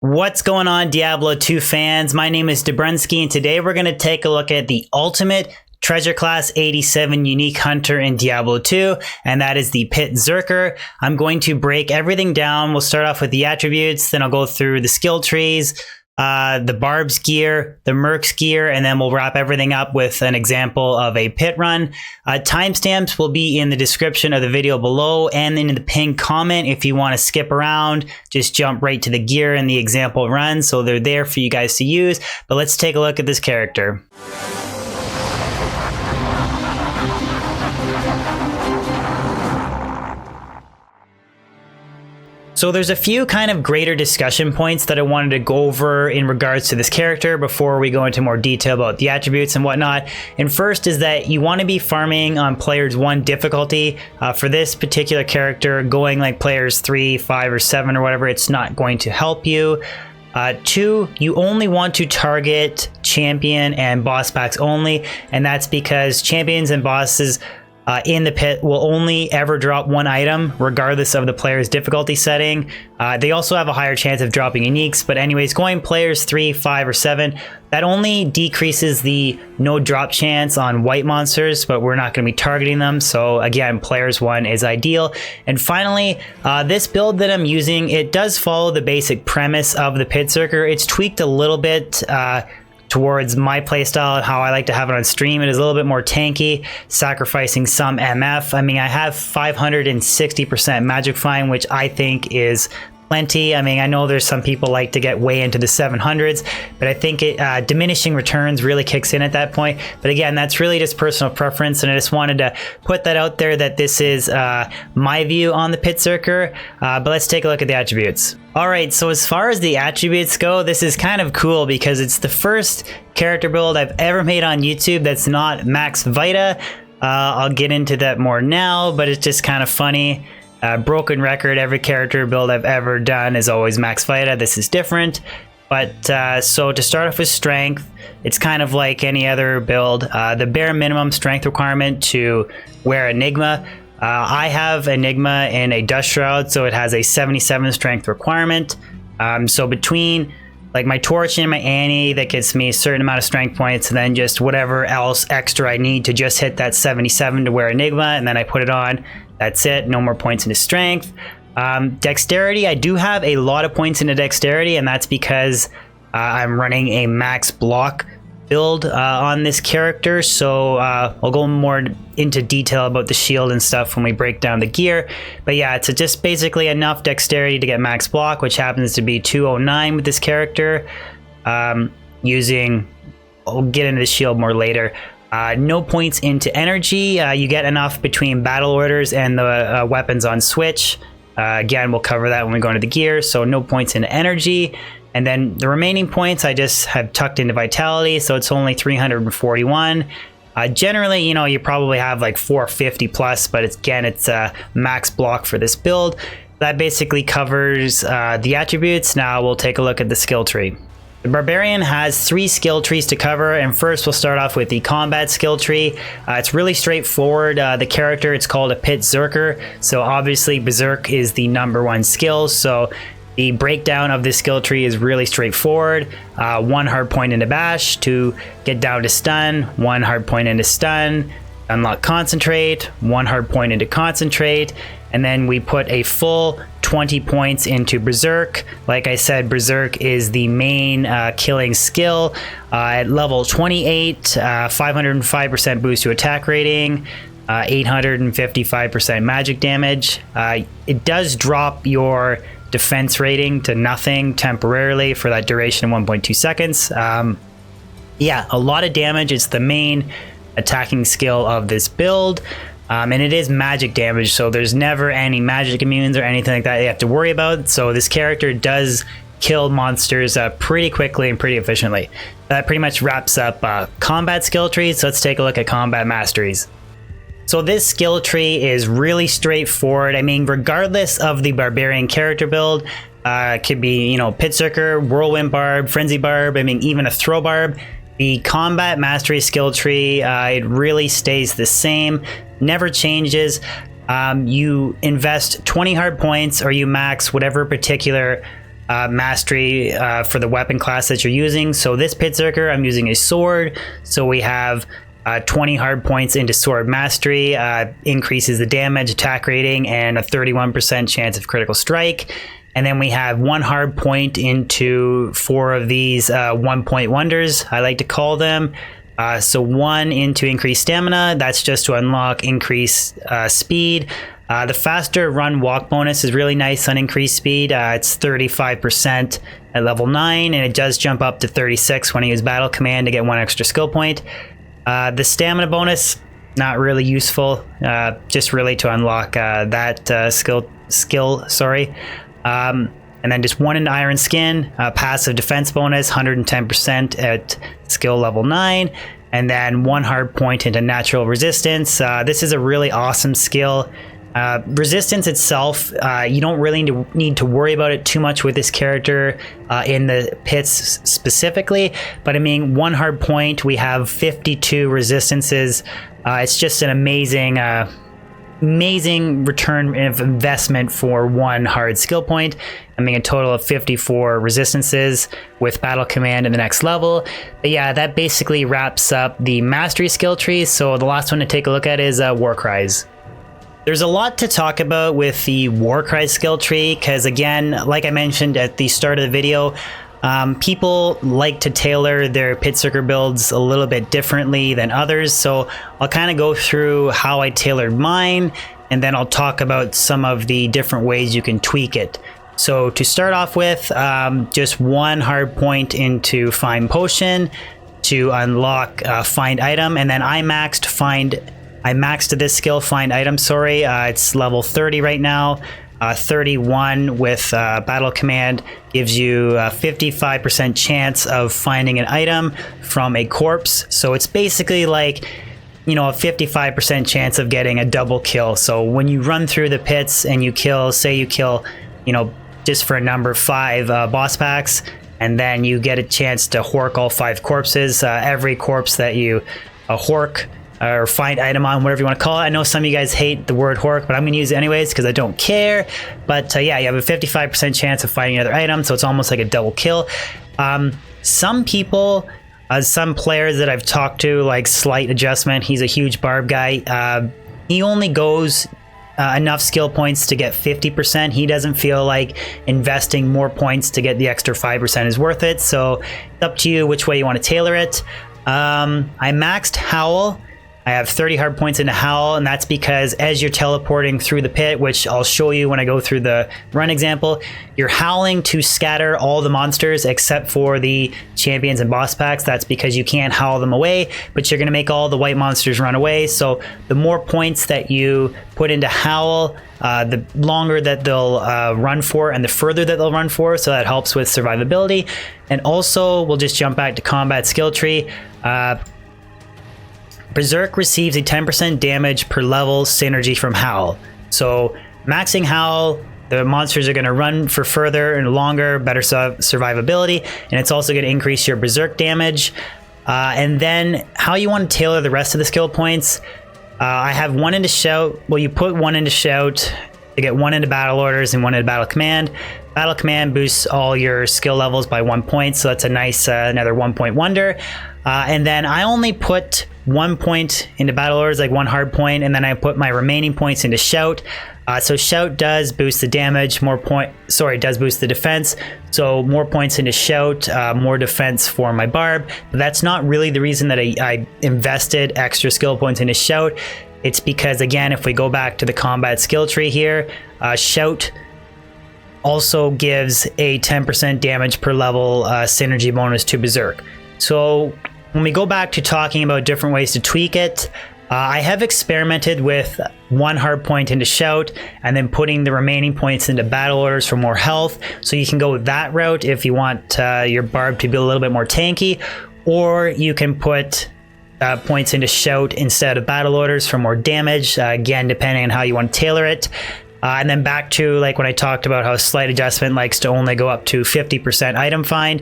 What's going on, Diablo 2 fans? My name is Dobrunsky, and today we're going to take a look at the ultimate treasure class 87 unique hunter in Diablo 2, and that is the PitZerker. I'm going to break everything down. We'll start off with the attributes, then I'll go through the skill trees, the Barb's gear, the Merc's gear, and then we'll wrap everything up with an example of a pit run. Timestamps will be in the description of the video below and in the pinned comment. If you want to skip around, just jump right to the gear and the example run, so they're there for you guys to use. But let's take a look at this character. So there's a few kind of greater discussion points that I wanted to go over in regards to this character before we go into more detail about the attributes and whatnot. And first is that you want to be farming on players 1 difficulty. For this particular character, going like players 3, 5, or 7 or whatever, it's not going to help you. 2, you only want to target champion and boss packs only, and that's because champions and bosses in the pit will only ever drop 1 item regardless of the player's difficulty setting. They also have a higher chance of dropping uniques, but anyways, going players 3, 5, or 7, that only decreases the no drop chance on white monsters, but we're not going to be targeting them. So again, players 1 is ideal. And finally, this build that I'm using, it does follow the basic premise of the PitZerker. It's tweaked a little bit towards my playstyle and how I like to have it on stream. It is a little bit more tanky, sacrificing some MF. I mean, I have 560% magic find, which I think is plenty. I mean, I know there's some people like to get way into the 700s, but I think diminishing returns really kicks in at that point. But again, that's really just personal preference, and I just wanted to put that out there that this is my view on the PitZerker. But let's take a look at the attributes. All right, so as far as the attributes go, this is kind of cool because it's the first character build I've ever made on YouTube that's not max Vita. I'll get into that more now, but it's just kind of funny. Broken record, every character build I've ever done is always max Vita. This is different. But so to start off with strength, it's kind of like any other build. The bare minimum strength requirement to wear Enigma. I have Enigma in a Dust Shroud, so it has a 77 strength requirement. So between like my Torch and my Annie, that gets me a certain amount of strength points, and then just whatever else extra I need to just hit that 77 to wear Enigma, and then I put it on. That's it, no more points into strength. Dexterity, I do have a lot of points into dexterity, and that's because I'm running a max block build on this character. So I'll go more into detail about the shield and stuff when we break down the gear. But yeah, it's just basically enough dexterity to get max block, which happens to be 209 with this character. I'll get into the shield more later. No points into energy. You get enough between battle orders and the weapons on switch. Again, we'll cover that when we go into the gear. So no points into energy. And then the remaining points I just have tucked into vitality, so it's only 341. Generally, you know, you probably have like 450 plus, but it's max block for this build. That basically covers the attributes. Now we'll take a look at the skill tree. The Barbarian has 3 skill trees to cover, and first we'll start off with the combat skill tree. It's really straightforward. The character, it's called a PitZerker, so obviously Berserk is the #1 skill, so the breakdown of this skill tree is really straightforward. 1 hard point into bash to get down to stun, 1 hard point into stun, unlock concentrate, 1 hard point into concentrate, and then we put a full 20 points into Berserk. Like I said, Berserk is the main killing skill. At level 28, 505% boost to attack rating, 855% magic damage. It does drop your defense rating to nothing temporarily for that duration of 1.2 seconds. Yeah, a lot of damage. It's the main attacking skill of this build. And it is magic damage, so there's never any magic immunes or anything like that you have to worry about. So this character does kill monsters pretty quickly and pretty efficiently. That pretty much wraps up combat skill trees. So let's take a look at combat masteries. So this skill tree is really straightforward. I mean, regardless of the Barbarian character build, it could be, you know, PitZerker, Whirlwind Barb, Frenzy Barb, I mean, even a Throw Barb. The combat mastery skill tree, it really stays the same, never changes. You invest 20 hard points, or you max whatever particular mastery for the weapon class that you're using. So this PitZerker, I'm using a sword. So we have 20 hard points into sword mastery, increases the damage, attack rating, and a 31% chance of critical strike. And then we have 1 hard point into 4 of these 1-point wonders, I like to call them. So 1 into increased stamina, that's just to unlock increased speed. The faster run walk bonus is really nice on increased speed. It's 35% at level 9, and it does jump up to 36 when I use battle command to get 1 extra skill point. The stamina bonus, not really useful, just really to unlock that skill, sorry. And then just 1 into iron skin, passive defense bonus, 110% at skill level 9. And then 1 hard point into natural resistance. This is a really awesome skill. Resistance itself, you don't really need to worry about it too much with this character in the pits specifically. But I mean, 1 hard point, we have 52 resistances. It's just an amazing return of investment for 1 hard skill point. I mean, a total of 54 resistances with battle command in the next level. But yeah, that basically wraps up the mastery skill tree. So the last one to take a look at is Warcries. There's a lot to talk about with the Warcries skill tree, because again, like I mentioned at the start of the video, people like to tailor their PitZerker builds a little bit differently than others. So I'll kind of go through how I tailored mine, and then I'll talk about some of the different ways you can tweak it. So to start off with, just 1 hard point into Find Potion to unlock Find Item, and then I maxed this skill, Find Item, sorry. It's level 30 right now. 31 with battle command gives you a 55% chance of finding an item from a corpse. So it's basically like, you know, a 55% chance of getting a double kill. So when you run through the pits and you kill, say you kill, you know, just for a number 5 boss packs, and then you get a chance to hork all 5 corpses. Every corpse that you hork or find item on, whatever you want to call it. I know some of you guys hate the word hork, but I'm going to use it anyways because I don't care. But yeah, you have a 55% chance of finding another item, so it's almost like a double kill. Some people, some players that I've talked to, like Slight Adjustment, he's a huge barb guy. He only goes enough skill points to get 50%. He doesn't feel like investing more points to get the extra 5% is worth it. So it's up to you which way you want to tailor it. I maxed Howl. I have 30 hard points into Howl, and that's because as you're teleporting through the pit, which I'll show you when I go through the run example, you're howling to scatter all the monsters except for the champions and boss packs. That's because you can't howl them away, but you're going to make all the white monsters run away. So the more points that you put into Howl, the longer that they'll run for and the further that they'll run for, so that helps with survivability. And also, we'll just jump back to combat skill tree. Berserk receives a 10% damage per level synergy from Howl. So maxing Howl, the monsters are going to run for further and longer, better survivability, and it's also going to increase your Berserk damage. And then how you want to tailor the rest of the skill points. I have 1 into Shout. Well, you put 1 into Shout to get 1 into Battle Orders and 1 into Battle Command. Battle Command boosts all your skill levels by 1 point, so that's a nice another 1-point wonder. And then I only put 1 point into Battle Orders, like 1 hard point, and then I put my remaining points into Shout. So Shout does boost the damage, does boost the defense. So more points into Shout, more defense for my Barb. But that's not really the reason that I invested extra skill points into Shout. It's because, again, if we go back to the combat skill tree here, Shout also gives a 10% damage per level synergy bonus to Berserk. So when we go back to talking about different ways to tweak it, I have experimented with 1 hard point into Shout and then putting the remaining points into Battle Orders for more health. So you can go that route if you want your Barb to be a little bit more tanky, or you can put points into Shout instead of Battle Orders for more damage, again, depending on how you want to tailor it. And then back to like when I talked about how Slight Adjustment likes to only go up to 50% item find.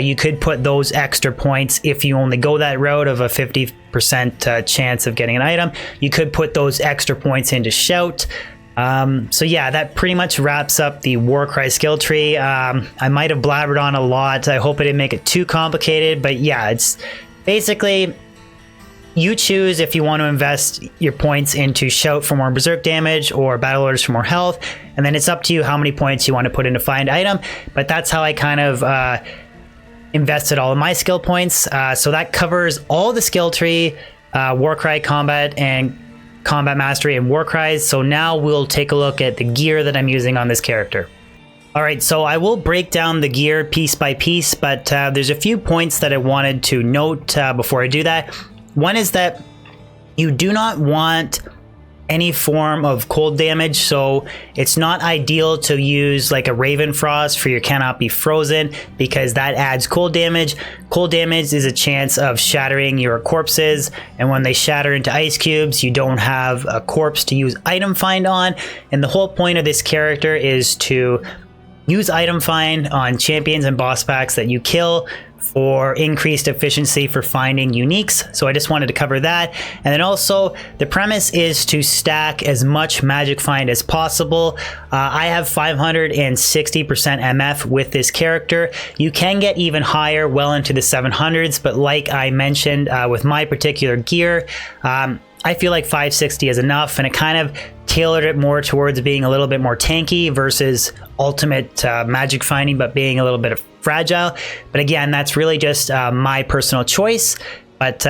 You could put those extra points if you only go that route of a 50% chance of getting an item. You could put those extra points into Shout. So yeah, that pretty much wraps up the Warcry skill tree. I might have blabbered on a lot. I hope I didn't make it too complicated, but yeah, it's basically you choose if you want to invest your points into Shout for more Berserk damage or Battle Orders for more health, and then it's up to you how many points you want to put into Find Item, but that's how I kind of invested all of my skill points. So that covers all the skill tree, Warcry combat and combat mastery and Warcries. So now we'll take a look at the gear that I'm using on this character. All right, so I will break down the gear piece by piece, but there's a few points that I wanted to note before I do that. One is that you do not want any form of cold damage, so it's not ideal to use like a Raven Frost for your Cannot Be Frozen, because that adds cold damage. Cold damage is a chance of shattering your corpses, and when they shatter into ice cubes, you don't have a corpse to use Item Find on, and the whole point of this character is to use Item Find on champions and boss packs that you kill for increased efficiency for finding uniques. So I just wanted to cover that. And then also the premise is to stack as much magic find as possible. I have 560% MF with this character. You can get even higher, well into the 700s, but like I mentioned with my particular gear, I feel like 560 is enough, and it kind of tailored it more towards being a little bit more tanky versus ultimate magic finding, but being a little bit fragile. But again, that's really just my personal choice, but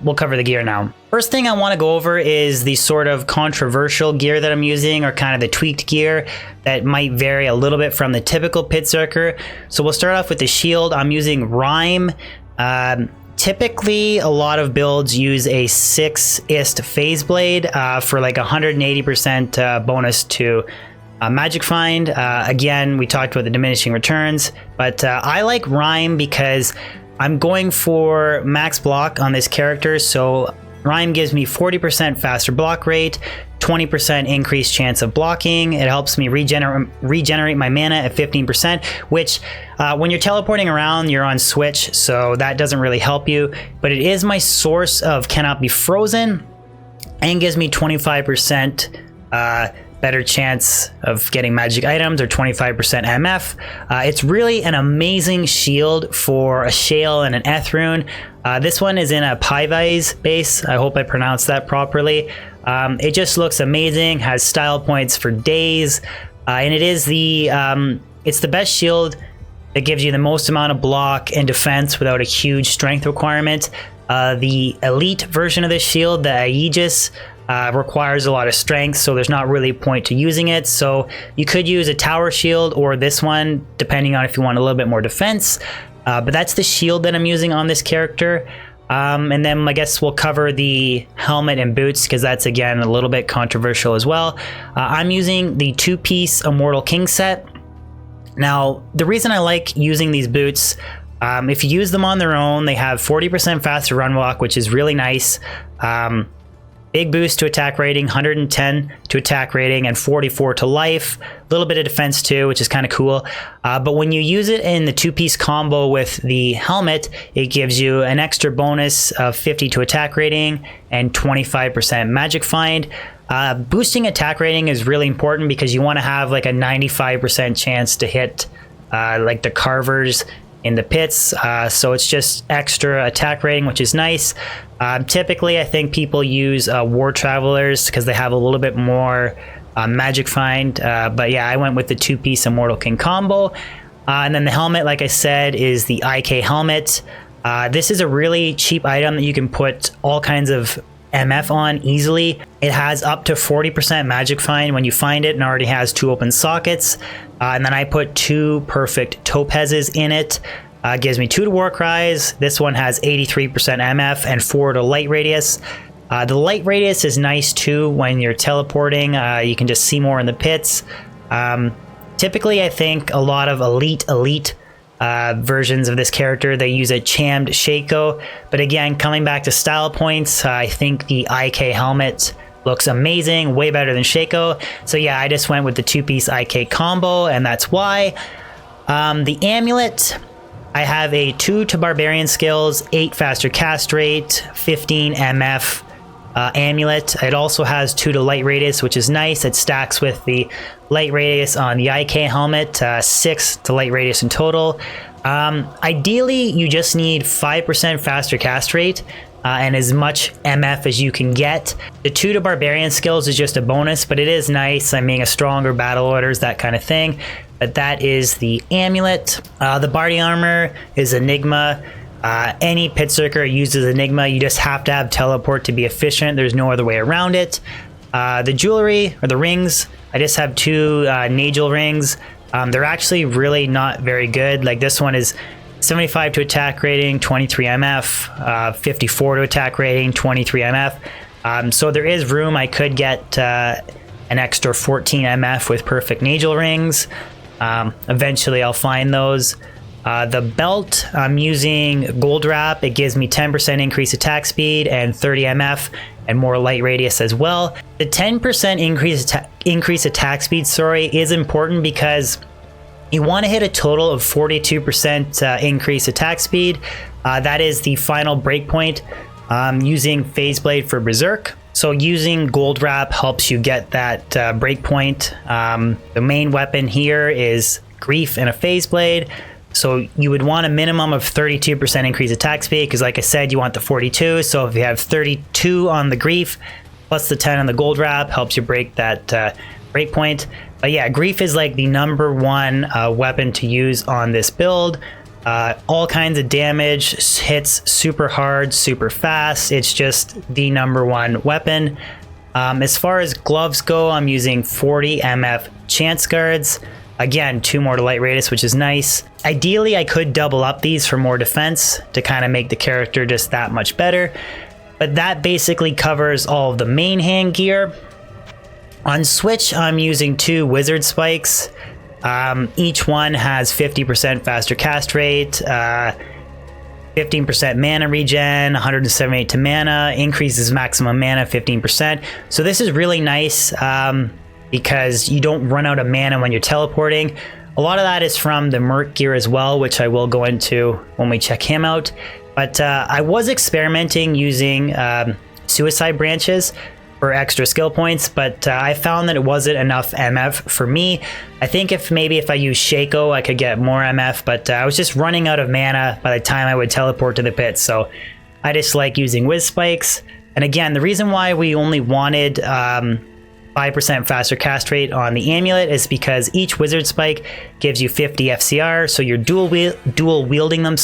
we'll cover the gear now. First thing I want to go over is the sort of controversial gear that I'm using, or kind of the tweaked gear that might vary a little bit from the typical PitZerker. So we'll start off with the shield. I'm using Rhyme. Typically, a lot of builds use a 6-ist Phase Blade for like 180% bonus to Magic Find. Again, we talked about the diminishing returns, but I like Rhyme because I'm going for max block on this character. So Rhyme gives me 40% faster block rate, 20% increased chance of blocking. It helps me regenerate my mana at 15%, which when you're teleporting around, you're on switch, so that doesn't really help you. But it is my source of Cannot Be Frozen, and gives me 25% better chance of getting magic items, or 25% MF. It's really an amazing shield for a Shale and an Ethrune. This one is in a Pivise base. I hope I pronounced that properly. It just looks amazing, has style points for days, and it is it's the best shield that gives you the most amount of block and defense without a huge strength requirement. The elite version of this shield, the Aegis, requires a lot of strength, so there's not really a point to using it. So you could use a tower shield or this one, depending on if you want a little bit more defense. But that's the shield that I'm using on this character. And then I guess we'll cover the helmet and boots, because that's again a little bit controversial as well. I'm using the 2-piece Immortal King set. Now, the reason I like using these boots, if you use them on their own, they have 40% faster run walk, which is really nice. Big boost to attack rating, 110 to attack rating, and 44 to life. A little bit of defense too, which is kind of cool. But when you use it in the 2-piece combo with the helmet, it gives you an extra bonus of 50 to attack rating and 25% magic find. Boosting attack rating is really important because you want to have like a 95% chance to hit like the carvers in the pits, so it's just extra attack rating, which is nice. Typically, I think people use War Travelers because they have a little bit more magic find, but yeah, I went with the 2-piece Immortal King combo. And then the helmet, like I said, is the IK helmet. This is a really cheap item that you can put all kinds of MF on easily. It has up to 40% magic find when you find it, and already has 2 open sockets. And then I put 2 perfect topazes in it. Gives me 2 to Warcries. This one has 83% MF and 4 to light radius. The light radius is nice too when you're teleporting. You can just see more in the pits. Typically, I think a lot of elite versions of this character, they use a chammed Shaco. But again, coming back to style points, I think the IK helmet looks amazing, way better than Shaco. So yeah, I just went with the 2-piece IK combo, and that's why. The amulet, I have a 2 to Barbarian skills, 8 faster cast rate, 15 MF, amulet. It also has 2 to light radius, which is nice. It stacks with the light radius on the IK helmet, 6 to light radius in total. Ideally, you just need 5% faster cast rate and as much MF as you can get. The 2 to Barbarian skills is just a bonus, but it is nice. I mean, a stronger battle orders, that kind of thing. But that is the amulet. The body armor is Enigma. Any PitZerker uses Enigma. You just have to have teleport to be efficient. There's no other way around it. The jewelry, or the rings, I just have 2 Nagel rings. They're actually really not very good. Like this one is 75 to attack rating, 23 MF, 54 to attack rating, 23 MF. So there is room. I could get an extra 14 MF with perfect Nagel rings. Eventually I'll find those. The belt, I'm using gold wrap. It gives me 10% increased attack speed and 30 MF and more light radius as well. The 10% increase attack speed, is important because you want to hit a total of 42% increase attack speed. That is the final breakpoint. Using Phase Blade for Berserk. So using gold wrap helps you get that breakpoint. The main weapon here is Grief and a Phase Blade. So you would want a minimum of 32% increased attack speed because like I said, you want the 42. So if you have 32 on the Grief plus the 10 on the gold wrap, helps you break that breakpoint. But yeah, Grief is like the #1 weapon to use on this build. All kinds of damage, hits super hard, super fast. It's just the #1 weapon. As far as gloves go, I'm using 40 MF Chance Guards. Again, 2 more to light radius, which is nice. Ideally, I could double up these for more defense to kind of make the character just that much better. But that basically covers all of the main hand gear. On Switch, I'm using 2 Wizard Spikes. Each one has 50% faster cast rate, 15% mana regen, 178 to mana, increases maximum mana 15%. So this is really nice because you don't run out of mana when you're teleporting. A lot of that is from the Merc Gear as well, which I will go into when we check him out. But I was experimenting using Suicide Branches for extra skill points, but I found that it wasn't enough MF for me. I think if I use Shaco, I could get more MF, but I was just running out of mana by the time I would teleport to the pit, so I just like using Wiz Spikes. And again, the reason why we only wanted 5% faster cast rate on the amulet is because each Wizard Spike gives you 50 FCR, so you're dual wielding them,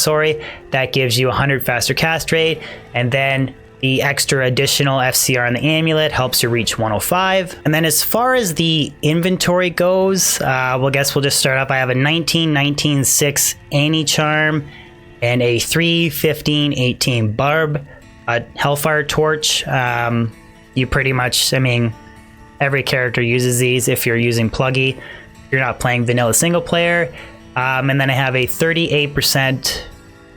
that gives you 100 faster cast rate, and then the extra additional FCR on the amulet helps you reach 105. And then as far as the inventory goes, we'll just start up. I have a 19, 19, 6 Annie Charm and a 3, 15, 18 Barb, a Hellfire Torch. You pretty much, every character uses these if you're using Pluggy. You're not playing vanilla single player. And then I have a 38%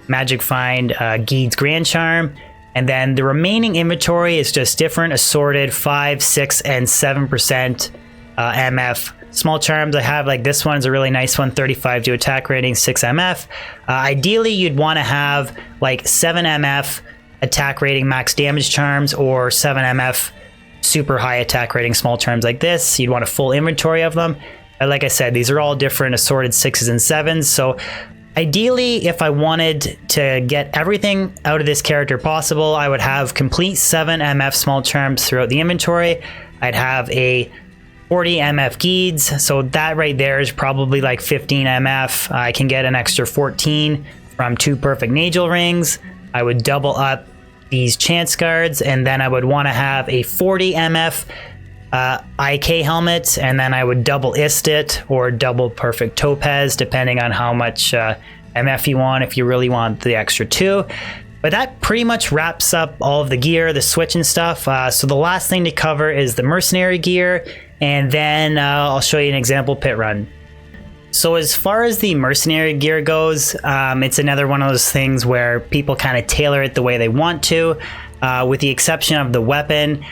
Magic Find Geed's Grand Charm. And then the remaining inventory is just different assorted 5, 6, and 7% MF. Small charms I have, like this one's a really nice one, 35 to attack rating, 6 MF. Ideally, you'd want to have like 7 MF attack rating max damage charms or 7 MF super high attack rating small charms like this. You'd want a full inventory of them. But like I said, these are all different assorted 6s and 7s. So ideally, if I wanted to get everything out of this character possible, I would have complete 7 MF small charms throughout the inventory. I'd have a 40 MF Geeds, so that right there is probably like 15 MF. I can get an extra 14 from 2 perfect Nagel rings. I would double up these Chance Guards, and then I would want to have a 40 MF IK helmet, and then I would double Ist it or double perfect Topaz, depending on how much MF you want, if you really want the extra 2. But that pretty much wraps up all of the gear, the Switch and stuff. So the last thing to cover is the Mercenary gear, and then I'll show you an example pit run. So as far as the Mercenary gear goes, it's another one of those things where people kind of tailor it the way they want to, with the exception of the weapon.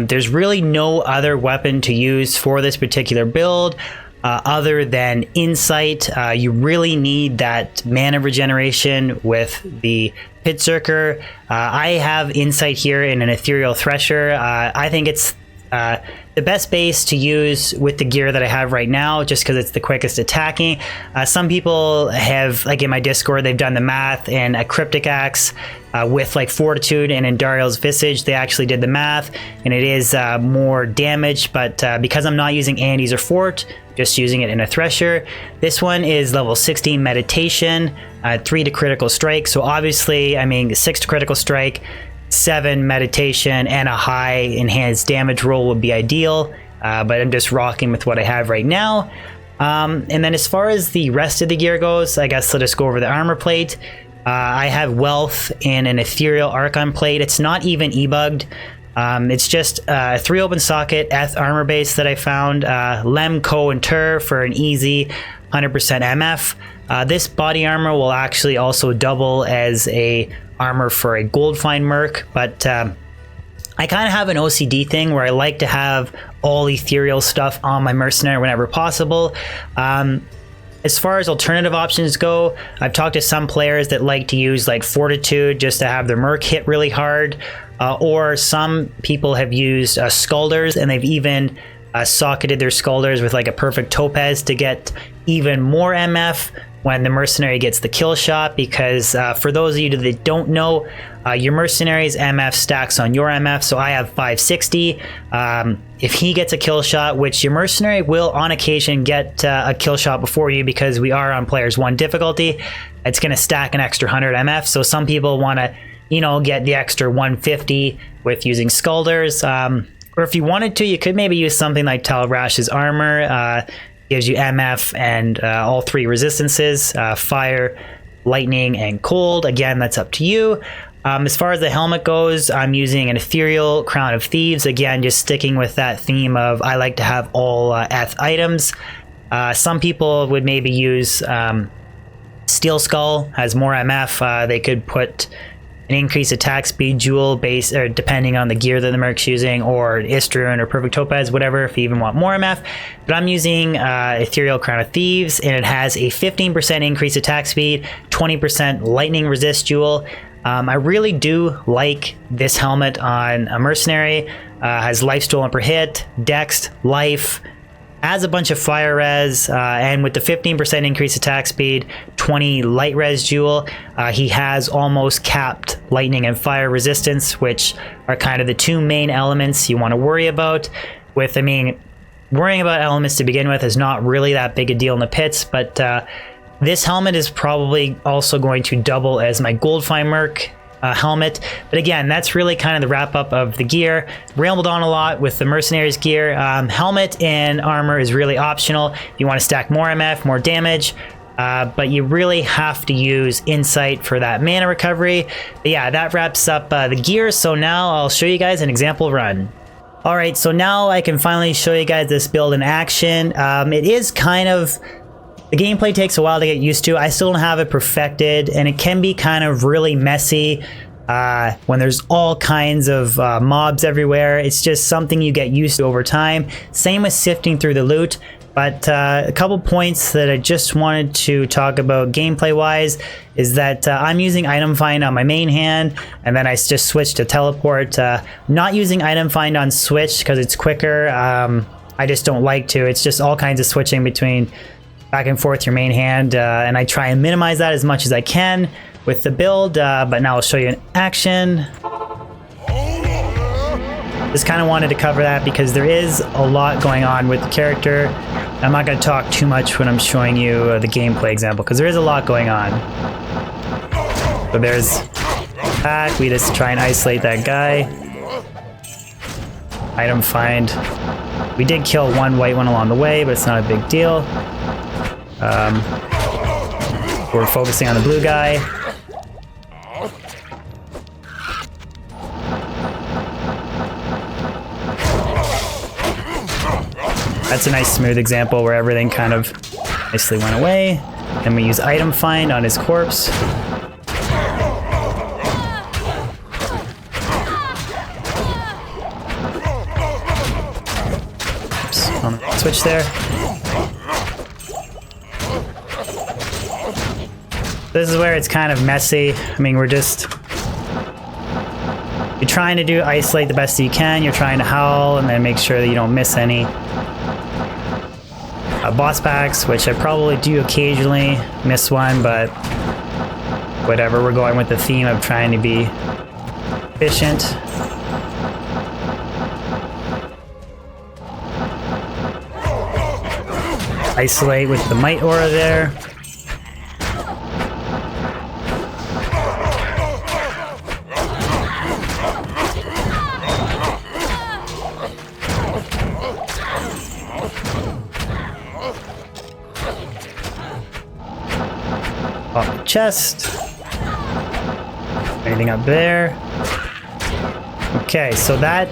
There's really no other weapon to use for this particular build. other than insight. You really need that mana regeneration with the PitZerker. I have insight here in an Ethereal Thresher. I think it's the best base to use with the gear that I have right now, just because it's the quickest attacking. Some people have, like in my Discord, they've done the math, and a Cryptic Axe with like Fortitude and Endariel's Visage, they actually did the math, and it is more damage, but because I'm not using Andes or Fort, just using it in a Thresher. This one is level 16 Meditation, 3 to Critical Strike, so obviously, I mean, 6 to Critical Strike, 7 Meditation, and a high enhanced damage roll would be ideal, but I'm just rocking with what I have right now. And then as far as the rest of the gear goes, I guess let's just go over the armor plate. I have Wealth in an Ethereal Archon plate. It's not even e-bugged. It's just a 3 open socket Eth armor base that I found. Lem, Co, and Tur for an easy 100% MF. This body armor will actually also double as a armor for a gold fine merc, but I kind of have an OCD thing where I like to have all ethereal stuff on my mercenary whenever possible. As far as alternative options go, I've talked to some players that like to use like Fortitude just to have their merc hit really hard, or some people have used Scalders, and they've even socketed their Scalders with like a perfect Topaz to get even more MF when the mercenary gets the kill shot, because for those of you that don't know, your mercenary's MF stacks on your MF, so I have 560. If he gets a kill shot, which your mercenary will on occasion get a kill shot before you because we are on players 1 difficulty, it's going to stack an extra 100 MF, so some people want to, you know, get the extra 150 with using Scalders, or if you wanted to, you could maybe use something like Talrash's armor. Gives you MF and all 3 resistances, fire, lightning, and cold. Again, that's up to you. As far as the helmet goes, I'm using an Ethereal Crown of Thieves. Again, just sticking with that theme of I like to have all Eth items. Some people would maybe use Steel Skull, has more MF. They could put an increased attack speed jewel base, or depending on the gear that the Merc's using, or Istrian or Perfect Topaz, whatever, if you even want more MF. But I'm using Ethereal Crown of Thieves, and it has a 15% increased attack speed, 20% lightning resist jewel. I really do like this helmet on a mercenary. Has life stolen per hit, dex, life, has a bunch of fire res, and with the 15% increased attack speed, 20 light res jewel, he has almost capped lightning and fire resistance, which are kind of the 2 main elements you want to worry about. With, I mean, worrying about elements to begin with is not really that big a deal in the pits, but this helmet is probably also going to double as my gold fine merc helmet. But again, that's really kind of the wrap up of the gear. Rambled on a lot with the mercenaries gear. Helmet and armor is really optional if you want to stack more MF, more damage, but you really have to use insight for that mana recovery. But yeah, that wraps up the gear. So now I'll show you guys an example run. All right, so now I can finally show you guys this build in action. It is kind of, the gameplay takes a while to get used to. I still don't have it perfected, and it can be kind of really messy when there's all kinds of mobs everywhere. It's just something you get used to over time. Same with sifting through the loot. But a couple points that I just wanted to talk about gameplay wise is that I'm using item find on my main hand, and then I just switched to teleport. Not using item find on switch because it's quicker. I just don't like to. It's just all kinds of switching between back and forth your main hand, and I try and minimize that as much as I can with the build, but now I'll show you in action. Just kind of wanted to cover that because there is a lot going on with the character. I'm not going to talk too much when I'm showing you the gameplay example because there is a lot going on. So there's attack. We just try and isolate that guy. Item find. We did kill one white one along the way, but it's not a big deal. We're focusing on the blue guy. That's a nice smooth example where everything kind of nicely went away. Then we use item find on his corpse. Oops, on the switch there. This is where it's kind of messy. I mean, you're trying to do isolate the best you can. You're trying to howl and then make sure that you don't miss any boss packs, which I probably do occasionally miss one, but whatever. We're going with the theme of trying to be efficient. Isolate with the might aura there. Off the chest. Anything up there? Okay, so that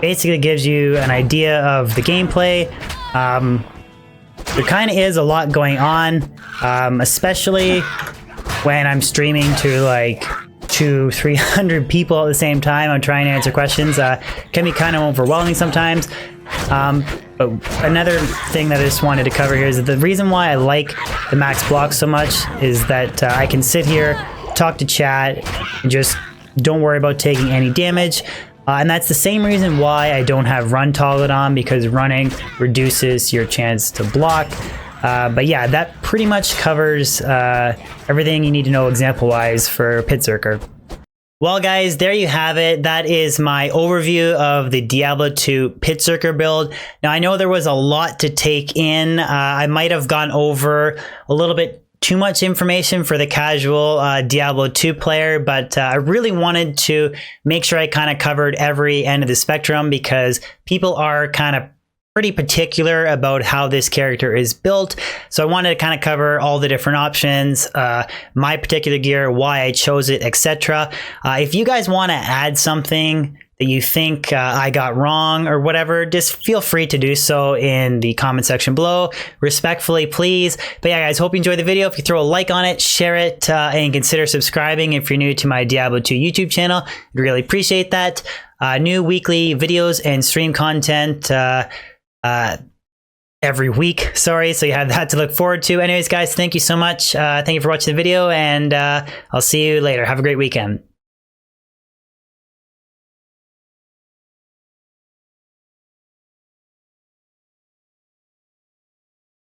basically gives you an idea of the gameplay. There kind of is a lot going on, especially when I'm streaming to like 200-300 people at the same time. I'm trying to answer questions. Can be kind of overwhelming sometimes. But another thing that I just wanted to cover here is that the reason why I like the max block so much is that I can sit here, talk to chat, and just don't worry about taking any damage. And that's the same reason why I don't have run toggled on, because running reduces your chance to block. But yeah, that pretty much covers everything you need to know example-wise for PitZerker. Well guys, there you have it. That is my overview of the Diablo 2 PitZerker build. Now I know there was a lot to take in. I might have gone over a little bit too much information for the casual Diablo 2 player, but I really wanted to make sure I kind of covered every end of the spectrum, because people are kind of pretty particular about how this character is built. So I wanted to kind of cover all the different options, my particular gear, why I chose it, etc. If you guys want to add something that you think I got wrong or whatever, just feel free to do so in the comment section below. Respectfully, please. But yeah, guys, hope you enjoyed the video. If you throw a like on it, share it, and consider subscribing if you're new to my Diablo 2 YouTube channel. I'd really appreciate that. New weekly videos and stream content every week. Sorry, so you have that to look forward to. Anyways, guys, thank you so much. Thank you for watching the video, and I'll see you later. Have a great weekend.